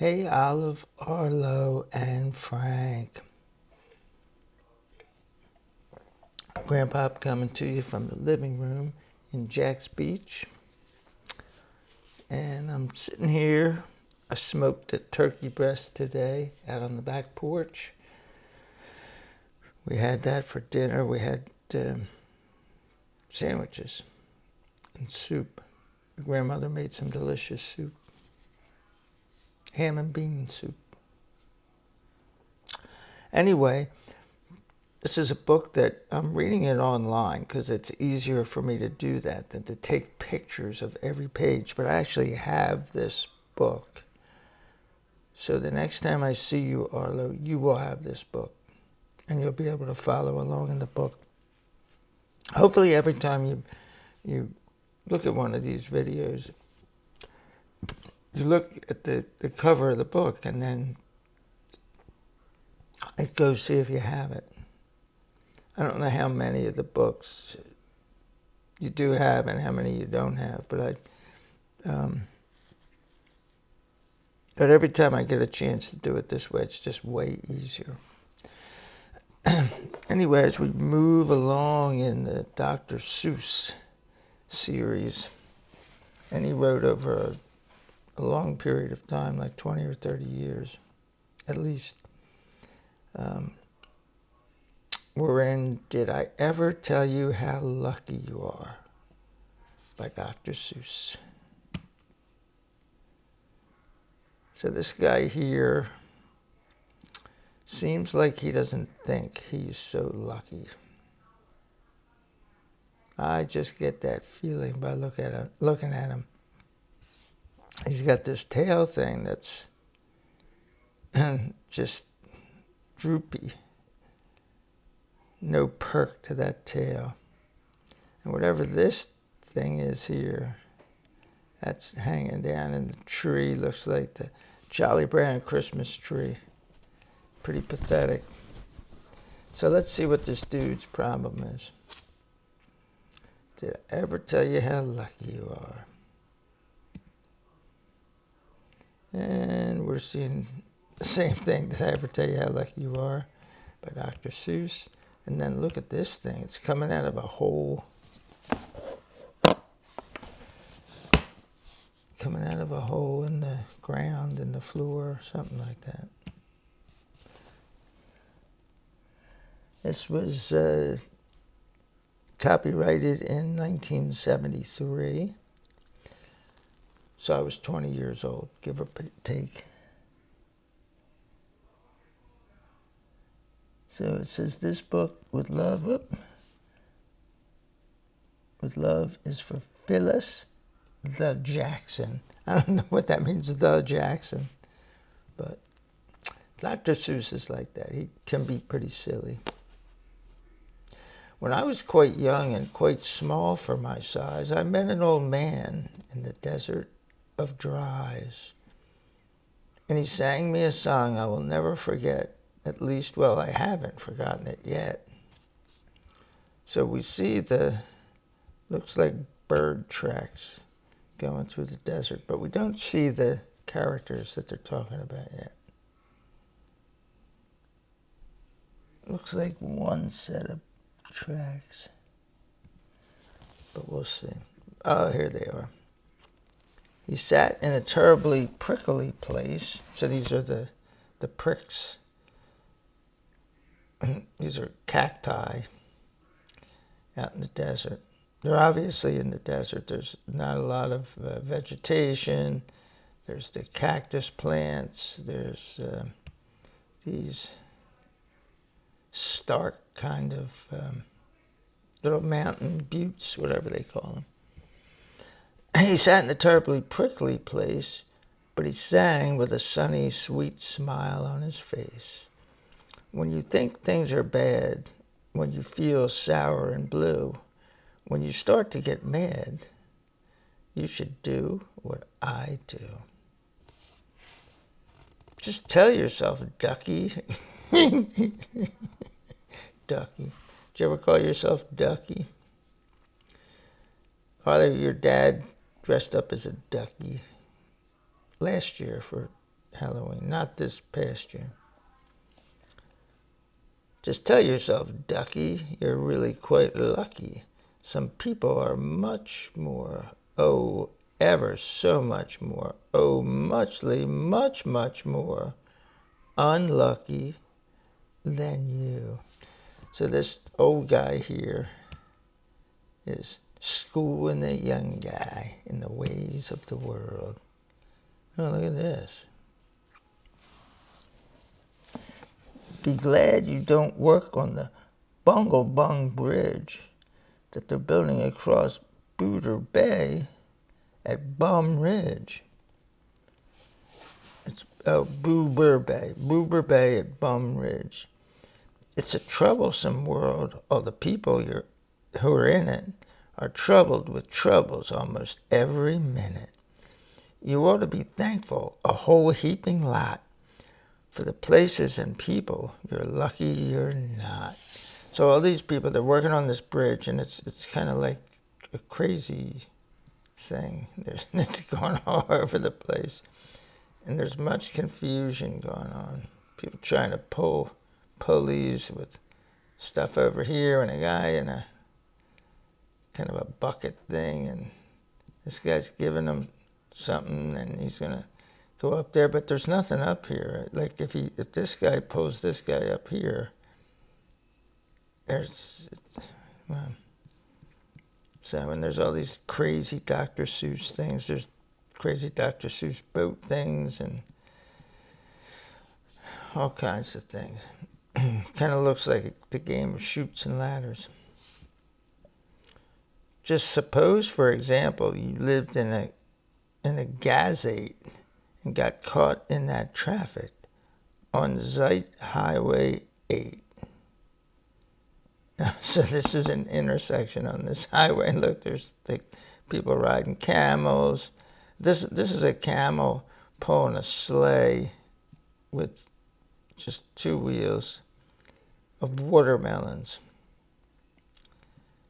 Hey, Olive, Arlo, and Frank. Grandpa coming to you from the living room in Jack's Beach. And I'm sitting here. I smoked a turkey breast today out on the back porch. We had that for dinner. We had sandwiches and soup. My grandmother made some delicious soup. Ham and bean soup. Anyway, this is a book that I'm reading it online because it's easier for me to do that than to take pictures of every page. But I actually have this book. So the next time I see you, Arlo, you will have this book. And you'll be able to follow along in the book. Hopefully every time you look at one of these videos, you look at the cover of the book and then go see if you have it. I don't know how many of the books you do have and how many you don't have, but but every time I get a chance to do it this way, it's just way easier. Anyway, as we move along in the Dr. Seuss series, and he wrote over a long period of time, like 20 or 30 years, at least. We're in Did I Ever Tell You How Lucky You Are by Dr. Seuss. So this guy here seems like he doesn't think he's so lucky. I just get that feeling by looking at him. He's got this tail thing that's just droopy. No perk to that tail. And whatever this thing is here, that's hanging down in the tree. Looks like the Jolly Brown Christmas tree. Pretty pathetic. So let's see what this dude's problem is. Did I ever tell you how lucky you are? And we're seeing the same thing. Did I ever tell you how lucky you are? By Dr. Seuss. And then look at this thing. It's coming out of a hole. Coming out of a hole in the ground, in the floor, something like that. This was copyrighted in 1973. So I was 20 years old, give or take. So it says this book with love is for Phyllis the Jackson. I don't know what that means, the Jackson. But Dr. Seuss is like that. He can be pretty silly. When I was quite young and quite small for my size, I met an old man in the desert of Dries. And he sang me a song I will never forget. At least, well, I haven't forgotten it yet. So we see looks like bird tracks going through the desert, but we don't see the characters that they're talking about yet. Looks like one set of tracks, but we'll see. Oh, here they are. He sat in a terribly prickly place. So these are the pricks. These are cacti out in the desert. They're obviously in the desert. There's not a lot of vegetation. There's the cactus plants. There's these stark kind of little mountain buttes, whatever they call them. He sat in a terribly prickly place, but he sang with a sunny, sweet smile on his face. When you think things are bad, when you feel sour and blue, when you start to get mad, you should do what I do. Just tell yourself, Ducky. Ducky. Did you ever call yourself Ducky? Or your dad dressed up as a ducky last year for Halloween, not this past year. Just tell yourself, ducky, you're really quite lucky. Some people are much more, oh, ever so much more, oh, muchly, much, much more unlucky than you. So this old guy here is schooling the young guy in the ways of the world. Oh, look at this. Be glad you don't work on the Bungle Bung Bridge that they're building across Booter Bay at Bum Ridge. It's Boober Bay at Bum Ridge. It's a troublesome world. All the people who are in it are troubled with troubles almost every minute. You ought to be thankful, a whole heaping lot, for the places and people you're lucky you're not. So all these people, they're working on this bridge, and it's kind of like a crazy thing. It's going all over the place, and there's much confusion going on. People trying to pull pulleys with stuff over here, and a guy in a kind of a bucket thing, and this guy's giving him something, and he's gonna go up there, but there's nothing up here. Like if this guy pulls this guy up here, and there's all these crazy Dr. Seuss things. There's crazy Dr. Seuss boat things and all kinds of things. Kind of looks like the game of Chutes and Ladders. Just suppose, for example, you lived in a gazette and got caught in that traffic on Zeit Highway 8. So this is an intersection on this highway, and look, there's people riding camels. This is a camel pulling a sleigh with just two wheels of watermelons,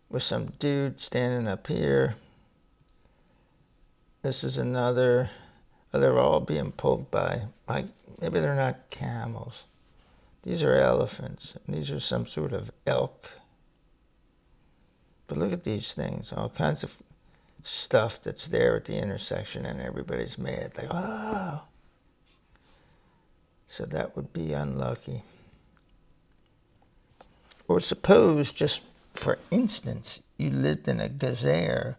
with some dude standing up here. This is another. They're all being pulled by, maybe they're not camels. These are elephants. And these are some sort of elk. But look at these things, all kinds of stuff that's there at the intersection, and everybody's mad, like, wow. So that would be unlucky. Or suppose, just for instance, you lived in a gazere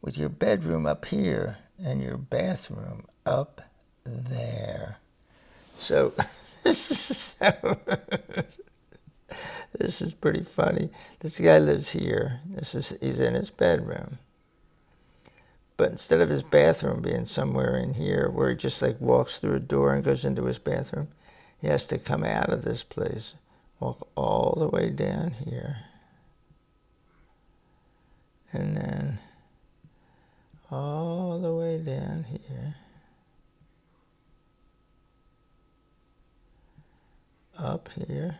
with your bedroom up here and your bathroom up there. So this is pretty funny. This guy lives here. He's in his bedroom. But instead of his bathroom being somewhere in here where he just walks through a door and goes into his bathroom, he has to come out of this place, walk all the way down here, and then all the way down here, up here.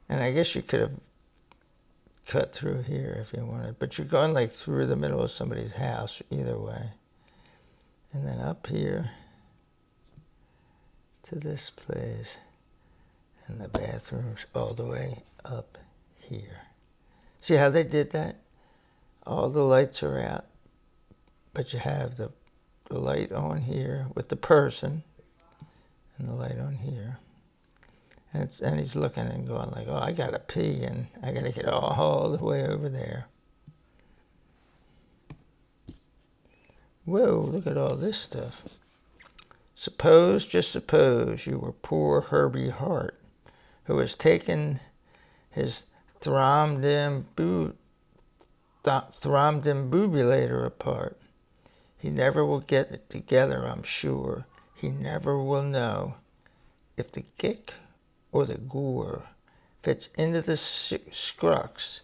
And I guess you could have cut through here if you wanted, but you're going through the middle of somebody's house either way. And then up here to this place, and the bathroom's all the way up here. See how they did that? All the lights are out, but you have the light on here with the person, and the light on here. And he's looking and going oh, I gotta pee, and I gotta get all the way over there. Whoa, look at all this stuff. Just suppose you were poor Herbie Hart, who has taken his thrombin-bubulator apart. He never will get it together, I'm sure. He never will know if the kick or the gore fits into the scrux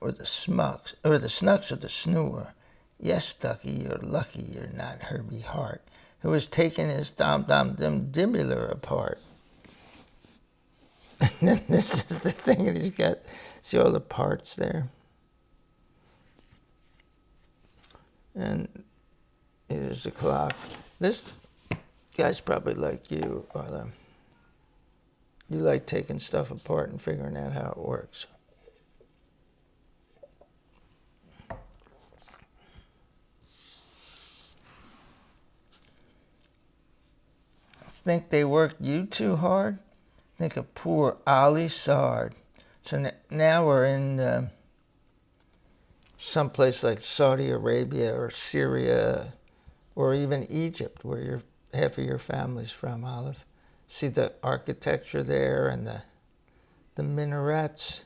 or the smucks or the snucks or the snore. Yes, Ducky, you're lucky you're not Herbie Hart, who has taken his dimbular apart. And then this is the thing, and he's got, see all the parts there? And There's the clock. This guy's probably like you, Arlo. You like taking stuff apart and figuring out how it works. Think they worked you too hard? Think of poor Ali Sard. So now we're in someplace like Saudi Arabia or Syria or even Egypt, where half of your family's from, Olive. See the architecture there and the minarets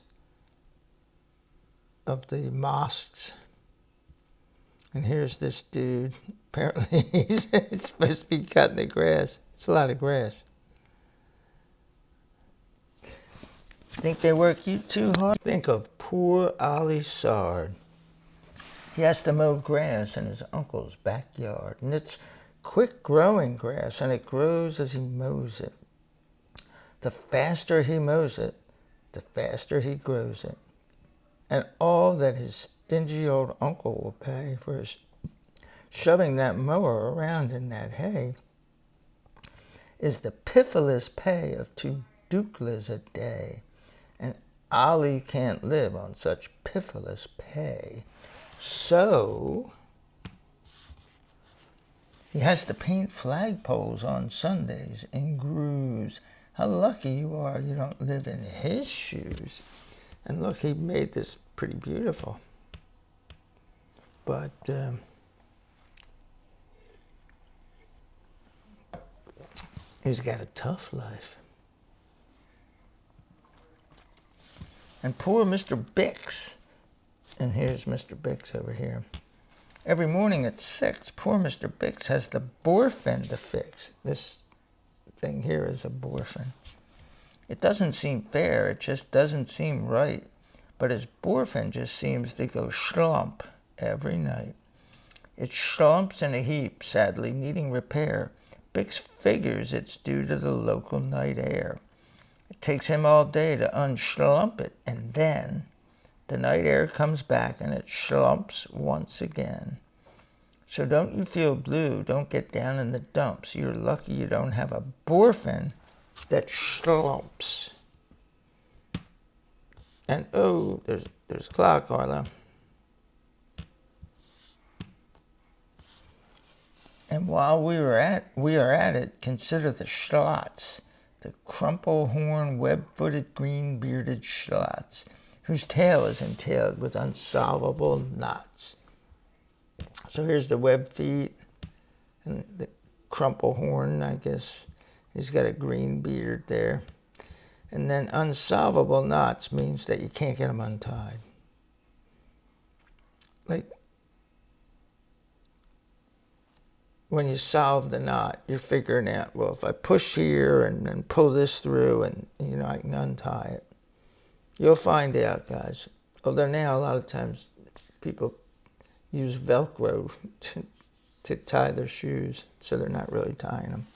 of the mosques. And here's this dude. Apparently he's supposed to be cutting the grass. It's a lot of grass. Think they work you too hard? Think of poor Ali Sard. He has to mow grass in his uncle's backyard. And it's quick growing grass, and it grows as he mows it. The faster he mows it, the faster he grows it. And all that his stingy old uncle will pay for his shoving that mower around in that hay is the piffless pay of 2 duclas a day. And Ali can't live on such piffless pay. So he has to paint flagpoles on Sundays in grooves. How lucky you are you don't live in his shoes. And look, he made this pretty beautiful. But he's got a tough life. And poor Mr. Bix. And here's Mr. Bix over here. Every morning at 6, poor Mr. Bix has the boorfin to fix. This thing here is a boorfin. It doesn't seem fair. It just doesn't seem right. But his boorfin just seems to go schlump every night. It schlumps in a heap, sadly needing repair. Bix figures it's due to the local night air. It takes him all day to unschlump it, and then the night air comes back and it schlumps once again. So don't you feel blue. Don't get down in the dumps. You're lucky you don't have a boorfin that schlumps. And oh, there's a clock, Arlo. And while we are at it, consider the schlots, the crumple-horn, web-footed, green-bearded schlots, whose tail is entailed with unsolvable knots. So here's the web feet and the crumple horn, I guess. He's got a green beard there. And then unsolvable knots means that you can't get them untied. Like, when you solve the knot, you're figuring out, well, if I push here and pull this through and, I can untie it. You'll find out, guys. Although now a lot of times people use Velcro to tie their shoes, so they're not really tying them.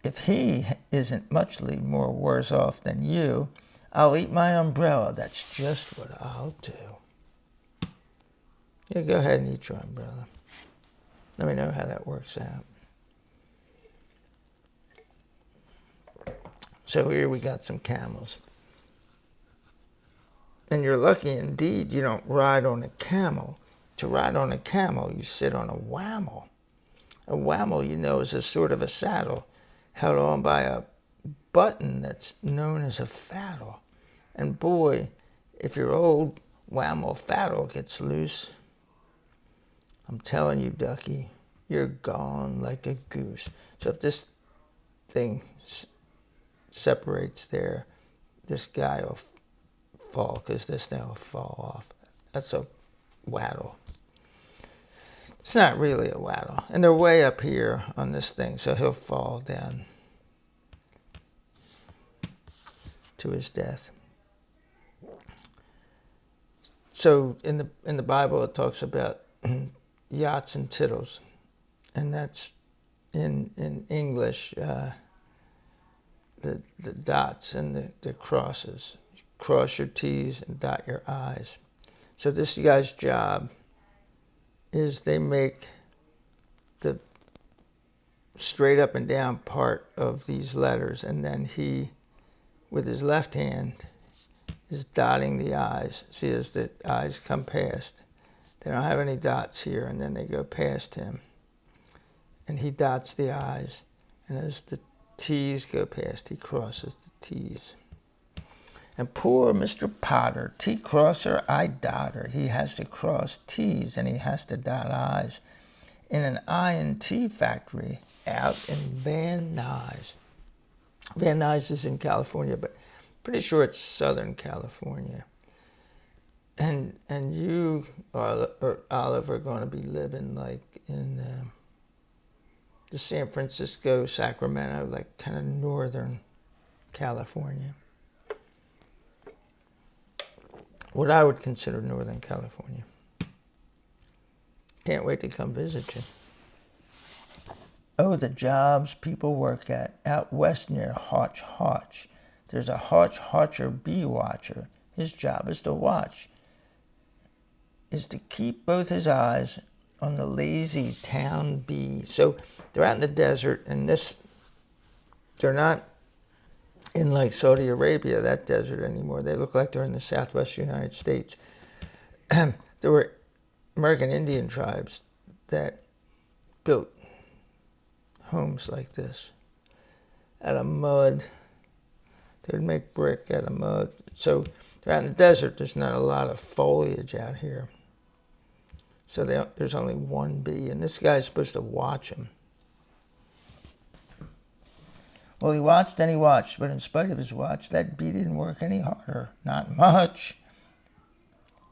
If he isn't muchly more worse off than you, I'll eat my umbrella. That's just what I'll do. Yeah, go ahead and eat your umbrella. Let me know how that works out. So here we got some camels. And you're lucky indeed you don't ride on a camel. To ride on a camel, you sit on a whammel. A whammel, is a sort of a saddle held on by a button that's known as a faddle. And boy, if your old whammel faddle gets loose, I'm telling you, ducky, you're gone like a goose. So if this thing separates there, this guy will fall, because this thing will fall off. That's a waddle. It's not really a waddle. And they're way up here on this thing, so he'll fall down to his death. So in the Bible it talks about yachts and tittles, and that's in English the dots and the crosses. Cross your T's and dot your I's. So this guy's job is they make the straight up and down part of these letters, and then he, with his left hand, is dotting the I's. See, as the I's come past, they don't have any dots here, and then they go past him. And he dots the I's, and as the T's go past, he crosses the T's. And poor Mr. Potter, T crosser, I dotter. He has to cross T's and he has to dot I's in an I and T factory out in Van Nuys. Van Nuys is in California, but pretty sure it's Southern California. And you, or Olive, are going to be living like in the San Francisco, Sacramento, like kind of Northern California. What I would consider Northern California. Can't wait to come visit you. Oh, the jobs people work at out west near Hotch Hotch. There's a Hotch Hotcher bee watcher. His job is to keep both his eyes on the lazy town bee. So they're out in the desert, and they're not in like Saudi Arabia, that desert anymore. They look like they're in the southwest United States. There were American Indian tribes that built homes like this out of mud. They would make brick out of mud. So they're out in the desert. There's not a lot of foliage out here. So there's only one bee, and this guy's supposed to watch him. Well, he watched and he watched, but in spite of his watch, that bee didn't work any harder. Not much.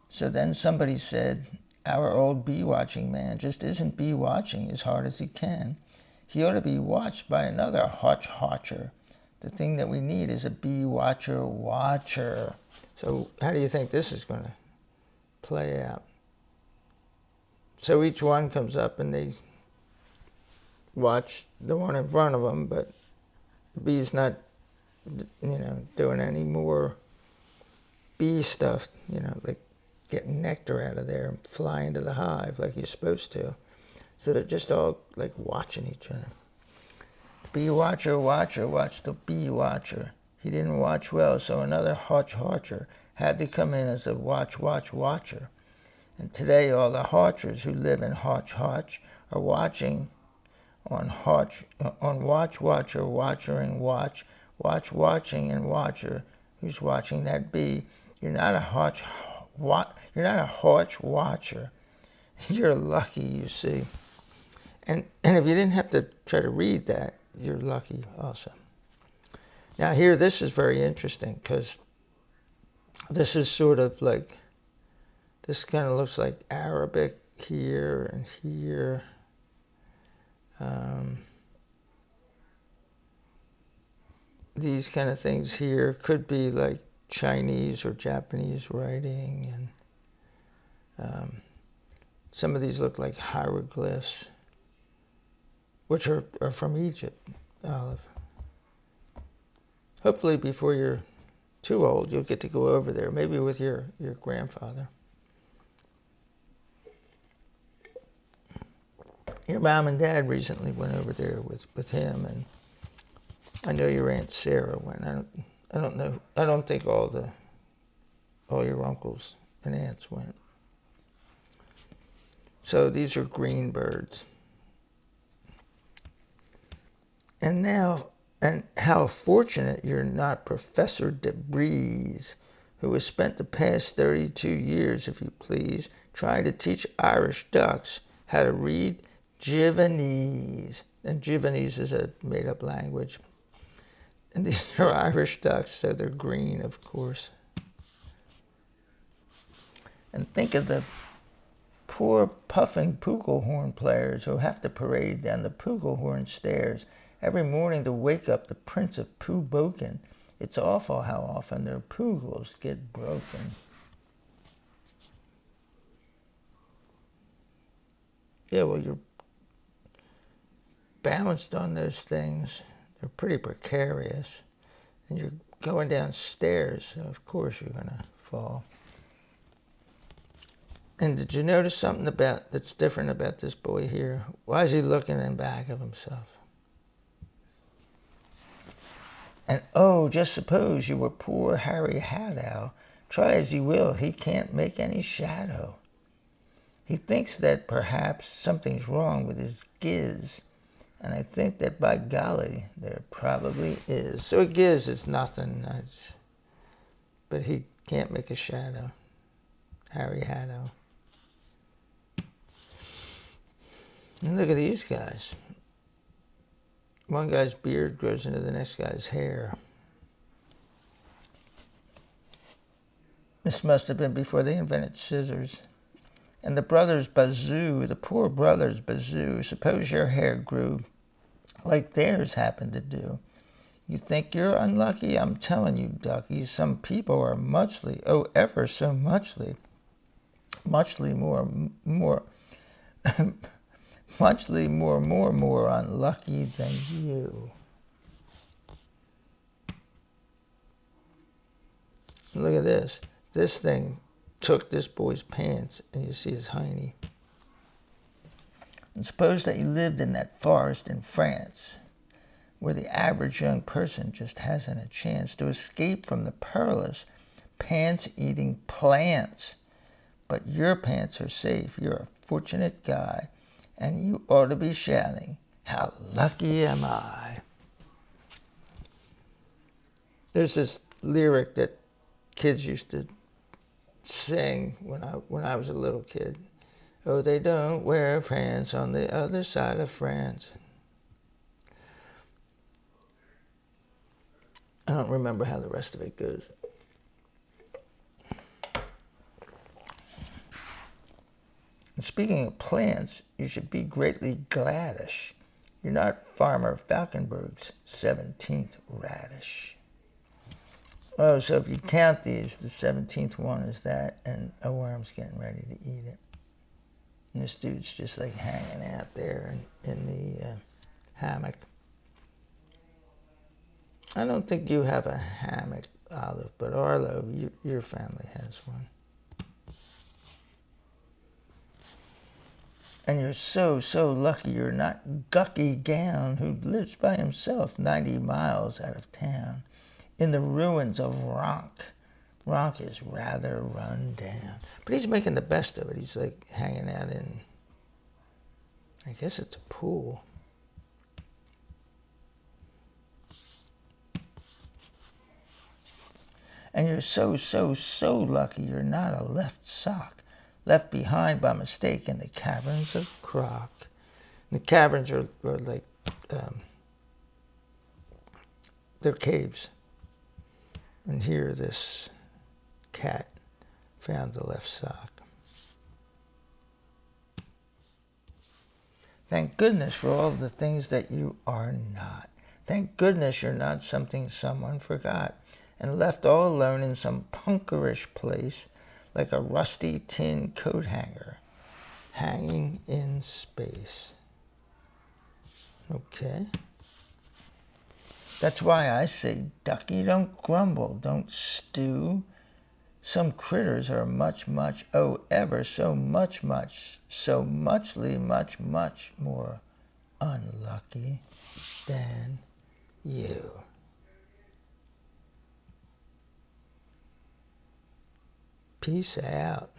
So then somebody said, our old bee watching man just isn't bee watching as hard as he can. He ought to be watched by another Hotch Hotcher. The thing that we need is a bee watcher. So how do you think this is going to play out? So each one comes up and they watch the one in front of them, but the bee's not, doing any more bee stuff, like getting nectar out of there and flying to the hive like you're supposed to. So they're just all like watching each other. Bee watcher, watch the bee watcher. He didn't watch well, so another Hotch Hotcher had to come in as a watcher. And today all the Hotchers who live in Hotch Hotch are watching on watching and watcher who's watching that bee. You're not a Hotch watcher. You're lucky, you see. And if you didn't have to try to read that, you're lucky also. Now here, this is very interesting because this is sort of like, this kind of looks like Arabic here and here. These kind of things here could be like Chinese or Japanese writing, and some of these look like hieroglyphs, which are from Egypt, Olive. Hopefully before you're too old, you'll get to go over there, maybe with your grandfather. Your mom and dad recently went over there with him, and I know your Aunt Sarah went. I don't know. I don't think all your uncles and aunts went. So these are green birds. And now, and how fortunate you're not Professor DeBreeze, who has spent the past 32 years, if you please, trying to teach Irish ducks how to read Givanese. And Givanese is a made-up language. And these are Irish ducks, so they're green, of course. And think of the poor puffing pugelhorn players who have to parade down the pugelhorn stairs every morning to wake up the Prince of Puboken. It's awful how often their pugels get broken. Yeah, well, you're balanced on those things. They're pretty precarious. And you're going downstairs, so of course you're going to fall. And did you notice something that's different about this boy here? Why is he looking in back of himself? And oh, just suppose you were poor Harry Hadow. Try as he will, he can't make any shadow. He thinks that perhaps something's wrong with his giz, and I think that by golly, there probably is. So a giz is nothing, but he can't make a shadow. Harry Hadow. And look at these guys. One guy's beard grows into the next guy's hair. This must have been before they invented scissors. And the brothers Bazoo, the poor brothers Bazoo, suppose your hair grew like theirs happened to do. You think you're unlucky? I'm telling you, ducky, some people are muchly, oh, ever so muchly more, muchly more unlucky than you. Look at this. This thing took this boy's pants, and you see his hiney. And suppose that you lived in that forest in France, where the average young person just hasn't a chance to escape from the perilous pants-eating plants. But your pants are safe. You're a fortunate guy, and you ought to be shouting, "How lucky am I?" There's this lyric that kids used to sing when I was a little kid. Oh, they don't wear pants on the other side of France. I don't remember how the rest of it goes. And speaking of plants, you should be greatly gladish. You're not Farmer Falkenberg's 17th radish. Oh, so if you count these, the 17th one is that, and a worm's getting ready to eat it. And this dude's just like hanging out there in the hammock. I don't think you have a hammock, Olive, but Arlo, your family has one. And you're so lucky you're not Gucky Gown, who lives by himself 90 miles out of town in the ruins of Ronk. Ronk is rather run down. But he's making the best of it. He's like hanging out in, I guess it's a pool. And you're so lucky you're not a left sock, left behind by mistake in the caverns of Croc. And the caverns are like, they're caves. And here this cat found the left sock. Thank goodness for all the things that you are not. Thank goodness you're not something someone forgot and left all alone in some punkerish place like a rusty tin coat hanger hanging in space. Okay. That's why I say, ducky, don't grumble, don't stew. Some critters are much, oh, ever so much, so muchly, much more unlucky than you. Peace out.